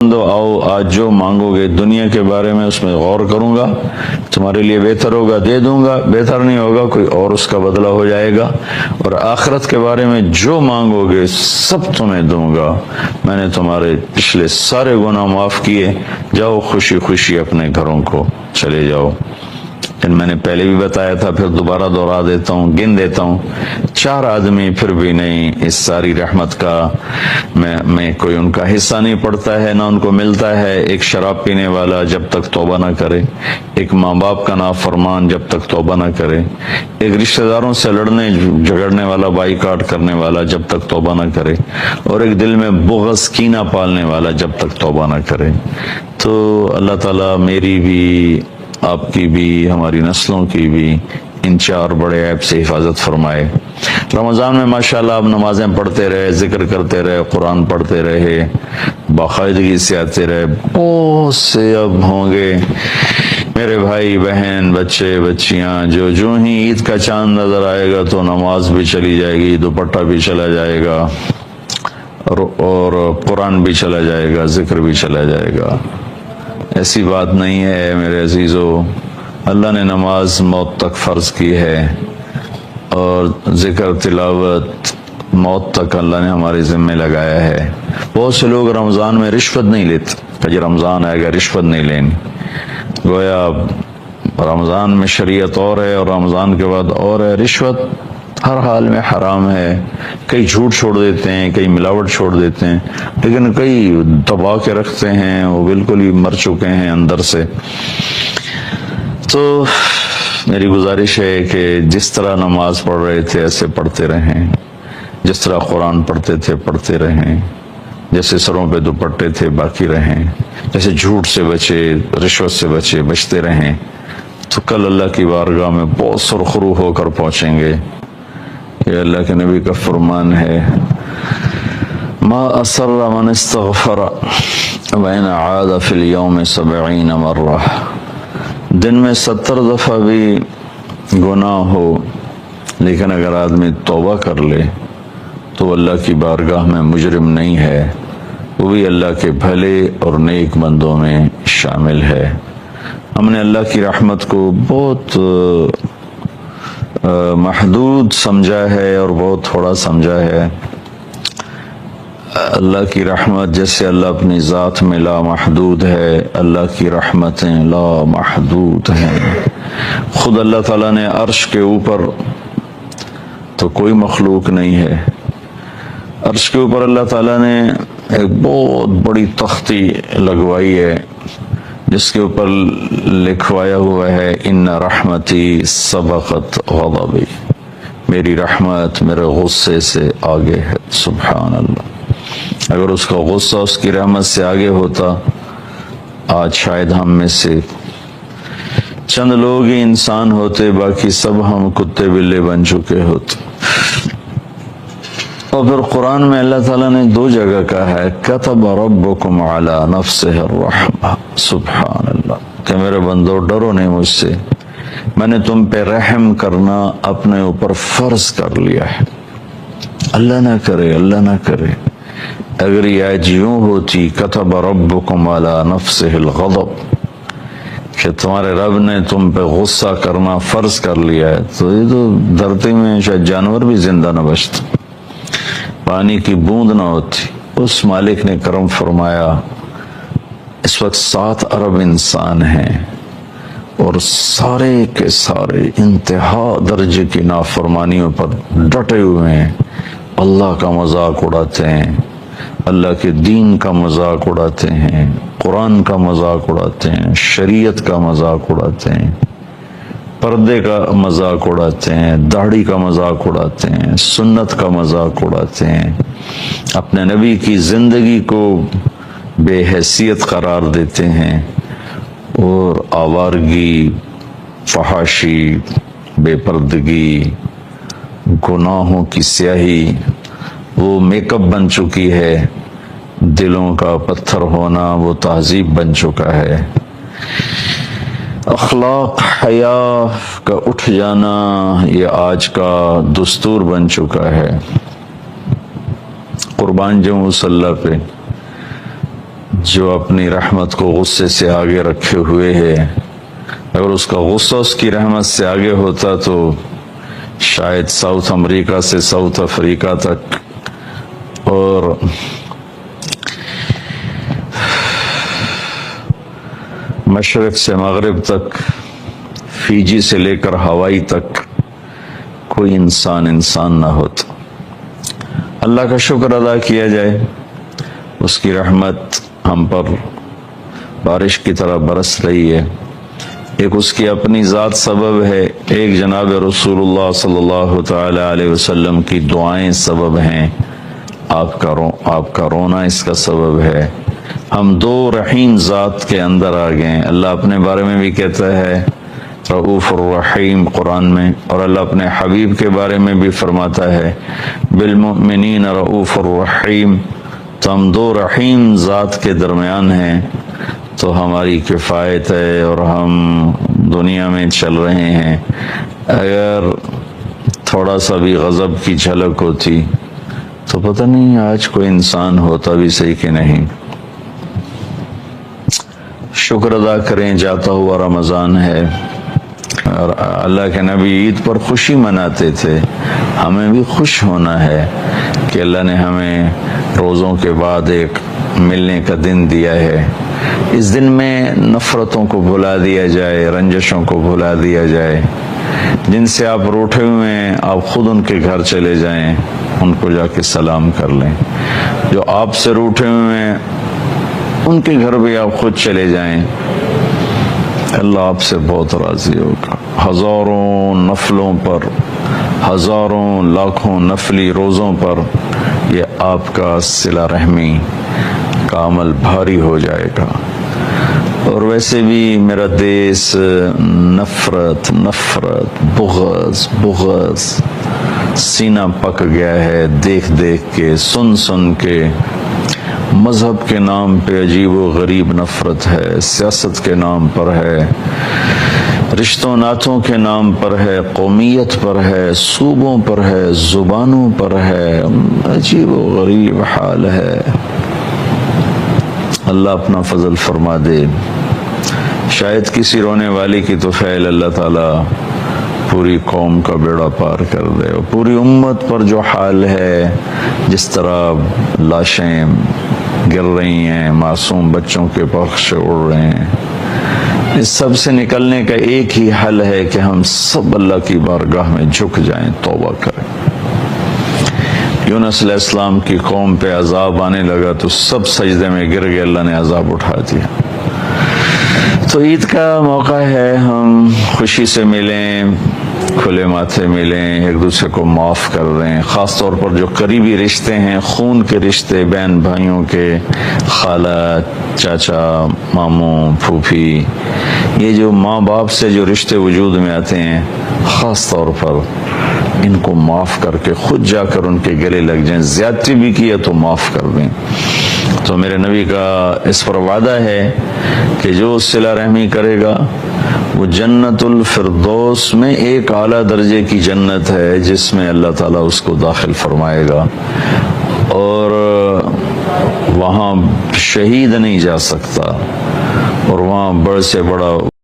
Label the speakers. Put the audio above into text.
Speaker 1: دو آؤ آج جو مانگو گے دنیا کے بارے میں اس میں غور کروں گا، تمہارے لیے بہتر ہوگا دے دوں گا، بہتر نہیں ہوگا کوئی اور اس کا بدلہ ہو جائے گا، اور آخرت کے بارے میں جو مانگو گے سب تمہیں دوں گا، میں نے تمہارے پچھلے سارے گناہ معاف کیے، جاؤ خوشی خوشی اپنے گھروں کو چلے جاؤ۔ میں نے پہلے بھی بتایا تھا، پھر دوبارہ دوہرا دیتا ہوں، گن دیتا ہوں، 4 آدمی پھر بھی نہیں اس ساری رحمت کا میں کوئی ان کا حصہ نہیں پڑتا ہے، نہ ان کو ملتا ہے۔ ایک شراب پینے والا جب تک توبہ نہ کرے، ایک ماں باپ کا نافرمان جب تک توبہ نہ کرے، ایک رشتہ داروں سے لڑنے جھگڑنے والا، بائیکاٹ کرنے والا جب تک توبہ نہ کرے، اور ایک دل میں بغض کینہ پالنے والا جب تک توبہ نہ کرے۔ تو اللہ تعالیٰ میری بھی، آپ کی بھی، ہماری نسلوں کی بھی ان 4 بڑے عیب سے حفاظت فرمائے۔ رمضان میں ماشاءاللہ آپ نمازیں پڑھتے رہے، ذکر کرتے رہے، قرآن پڑھتے رہے، باقاعدگی سے آتے رہے۔ بہت سے اب ہوں گے میرے بھائی بہن، بچے بچیاں جو ہی عید کا چاند نظر آئے گا تو نماز بھی چلی جائے گی، دوپٹہ بھی چلا جائے گا، اور قرآن بھی چلا جائے گا، ذکر بھی چلا جائے گا۔ ایسی بات نہیں ہے میرے عزیزو، اللہ نے نماز موت تک فرض کی ہے، اور ذکر تلاوت موت تک اللہ نے ہمارے ذمہ لگایا ہے۔ بہت سے لوگ رمضان میں رشوت نہیں لیتے کہ جی رمضان آئے گا رشوت نہیں لینی، گویا رمضان میں شریعت اور ہے اور رمضان کے بعد اور ہے۔ رشوت ہر حال میں حرام ہے، کئی جھوٹ چھوڑ دیتے ہیں، کئی ملاوٹ چھوڑ دیتے ہیں، لیکن کئی دبا کے رکھتے ہیں، وہ بالکل ہی مر چکے ہیں اندر سے۔ تو میری گزارش ہے کہ جس طرح نماز پڑھ رہے تھے ایسے پڑھتے رہیں، جس طرح قرآن پڑھتے تھے پڑھتے رہیں، جیسے سروں پہ دوپٹے تھے باقی رہیں، جیسے جھوٹ سے بچے، رشوت سے بچے، بچتے رہیں، تو کل اللہ کی بارگاہ میں بہت سرخرو ہو کر پہنچیں گے۔ یہ اللہ کے نبی کا فرمان ہے، ما اسر من استغفر وان عاد فی اليوم 70 مرہ، دن میں 70 دفعہ بھی گناہ ہو لیکن اگر آدمی توبہ کر لے تو اللہ کی بارگاہ میں مجرم نہیں ہے، وہ بھی اللہ کے بھلے اور نیک بندوں میں شامل ہے۔ ہم نے اللہ کی رحمت کو بہت محدود سمجھا ہے اور بہت تھوڑا سمجھا ہے۔ اللہ کی رحمت جیسے اللہ اپنی ذات میں لا محدود ہے، اللہ کی رحمتیں لا محدود ہیں۔ خود اللہ تعالیٰ نے عرش کے اوپر تو کوئی مخلوق نہیں ہے، عرش کے اوپر اللہ تعالیٰ نے ایک بہت بڑی تختی لگوائی ہے جس کے اوپر لکھوایا ہوا ہے ان رحمتی سبقت غضبی، میری رحمت میرے غصے سے آگے ہے۔ سبحان اللہ، اگر اس کا غصہ اس کی رحمت سے آگے ہوتا آج شاید ہم میں سے چند لوگ ہی انسان ہوتے، باقی سب ہم کتے بلے بن چکے ہوتے۔ اور پھر قرآن میں اللہ تعالیٰ نے 2 جگہ کہا ہے کتب ربکم علی نفسہ الرحمہ، سبحان اللہ، کہ میرے بندو ڈرو نہیں مجھ سے، میں نے تم پہ رحم کرنا اپنے اوپر فرض کر لیا ہے۔ اللہ نہ کرے، اللہ نہ کرے اگر یہ آج یوں ہوتی کتب ربکم علی نفسہ الغضب کہ تمہارے رب نے تم پہ غصہ کرنا فرض کر لیا ہے، تو یہ تو دھرتی میں شاید جانور بھی زندہ نہ بچتا، پانی کی بوند نہ ہوتی۔ اس مالک نے کرم فرمایا، اس وقت 7 ارب انسان ہیں اور سارے کے سارے انتہا درجے کی نافرمانیوں پر ڈٹے ہوئے ہیں، اللہ کا مذاق اڑاتے ہیں، اللہ کے دین کا مذاق اڑاتے ہیں، قرآن کا مذاق اڑاتے ہیں، شریعت کا مذاق اڑاتے ہیں، پردے کا مذاق اڑاتے ہیں، داڑھی کا مذاق اڑاتے ہیں، سنت کا مذاق اڑاتے ہیں، اپنے نبی کی زندگی کو بے حیثیت قرار دیتے ہیں، اور آوارگی، فحاشی، بے پردگی، گناہوں کی سیاہی وہ میک اپ بن چکی ہے، دلوں کا پتھر ہونا وہ تہذیب بن چکا ہے، اخلاق حیا کا اٹھ جانا یہ آج کا دستور بن چکا ہے۔ قربان جاؤں صلی اللہ پہ جو اپنی رحمت کو غصے سے آگے رکھے ہوئے ہے. اگر اس کا غصہ اس کی رحمت سے آگے ہوتا تو شاید ساؤتھ امریکہ سے ساؤتھ افریقہ تک اور مشرق سے مغرب تک، فیجی سے لے کر ہوائی تک کوئی انسان نہ ہوتا. اللہ کا شکر ادا کیا جائے، اس کی رحمت ہم پر بارش کی طرح برس رہی ہے. ایک اس کی اپنی ذات سبب ہے، ایک جناب رسول اللہ صلی اللہ تعالی علیہ وسلم کی دعائیں سبب ہیں، آپ کا رونا اس کا سبب ہے. ہم دو رحیم ذات کے اندر آ گئے ہیں. اللہ اپنے بارے میں بھی کہتا ہے رؤوف الرحیم قرآن میں، اور اللہ اپنے حبیب کے بارے میں بھی فرماتا ہے بالمؤمنین رؤوف الرحیم. تو ہم دو رحیم ذات کے درمیان ہیں، تو ہماری کفایت ہے اور ہم دنیا میں چل رہے ہیں. اگر تھوڑا سا بھی غضب کی جھلک ہوتی تو پتہ نہیں آج کوئی انسان ہوتا بھی صحیح کہ نہیں. شکر ادا کریں، جاتا ہوا رمضان ہے، اور اللہ کے نبی عید پر خوشی مناتے تھے. ہمیں بھی خوش ہونا ہے کہ اللہ نے ہمیں روزوں کے بعد ایک ملنے کا دن دیا ہے. اس دن میں نفرتوں کو بھلا دیا جائے، رنجشوں کو بھلا دیا جائے. جن سے آپ روٹھے ہوئے ہیں آپ خود ان کے گھر چلے جائیں، ان کو جا کے سلام کر لیں. جو آپ سے روٹھے ہوئے ہیں ان کے گھر بھی آپ خود چلے جائیں، اللہ آپ سے بہت راضی ہوگا. ہزاروں نفلوں پر، ہزاروں لاکھوں نفلی روزوں پر یہ آپ کا صلہ رحمی کا عمل بھاری ہو جائے گا. اور ویسے بھی میرا دیس نفرت بغض سینہ پک گیا ہے، دیکھ کے سن کے. مذہب کے نام پہ عجیب و غریب نفرت ہے، سیاست کے نام پر ہے، رشتوں ناتوں کے نام پر ہے، قومیت پر ہے، صوبوں پر ہے، زبانوں پر ہے. عجیب و غریب حال ہے. اللہ اپنا فضل فرما دے. شاید کسی رونے والی کی تو فعل اللہ تعالی پوری قوم کا بیڑا پار کر دے. اور پوری امت پر جو حال ہے، جس طرح لاشیں گر رہی ہیں، معصوم بچوں کے پخش اڑ رہے ہیں، اس سب سے نکلنے کا ایک ہی حل ہے کہ ہم سب اللہ کی بارگاہ میں جھک جائیں، توبہ کریں. یونس علیہ السلام کی قوم پہ عذاب آنے لگا تو سب سجدے میں گر گئے، اللہ نے عذاب اٹھا دیا. تو عید کا موقع ہے، ہم خوشی سے ملیں، کھلے ماتھے ملیں، ایک دوسرے کو معاف کر دیں. خاص طور پر جو قریبی رشتے ہیں، خون کے رشتے، بہن بھائیوں کے، خالہ، چاچا، ماموں، پھوپھی، یہ جو ماں باپ سے جو رشتے وجود میں آتے ہیں، خاص طور پر ان کو معاف کر کے خود جا کر ان کے گلے لگ جائیں. زیادتی بھی کی ہے تو معاف کر دیں. تو میرے نبی کا اس پر وعدہ ہے کہ جو صلہ رحمی کرے گا وہ جنت الفردوس میں ایک اعلیٰ درجے کی جنت ہے جس میں اللہ تعالیٰ اس کو داخل فرمائے گا، اور وہاں شہید نہیں جا سکتا، اور وہاں بڑے سے بڑا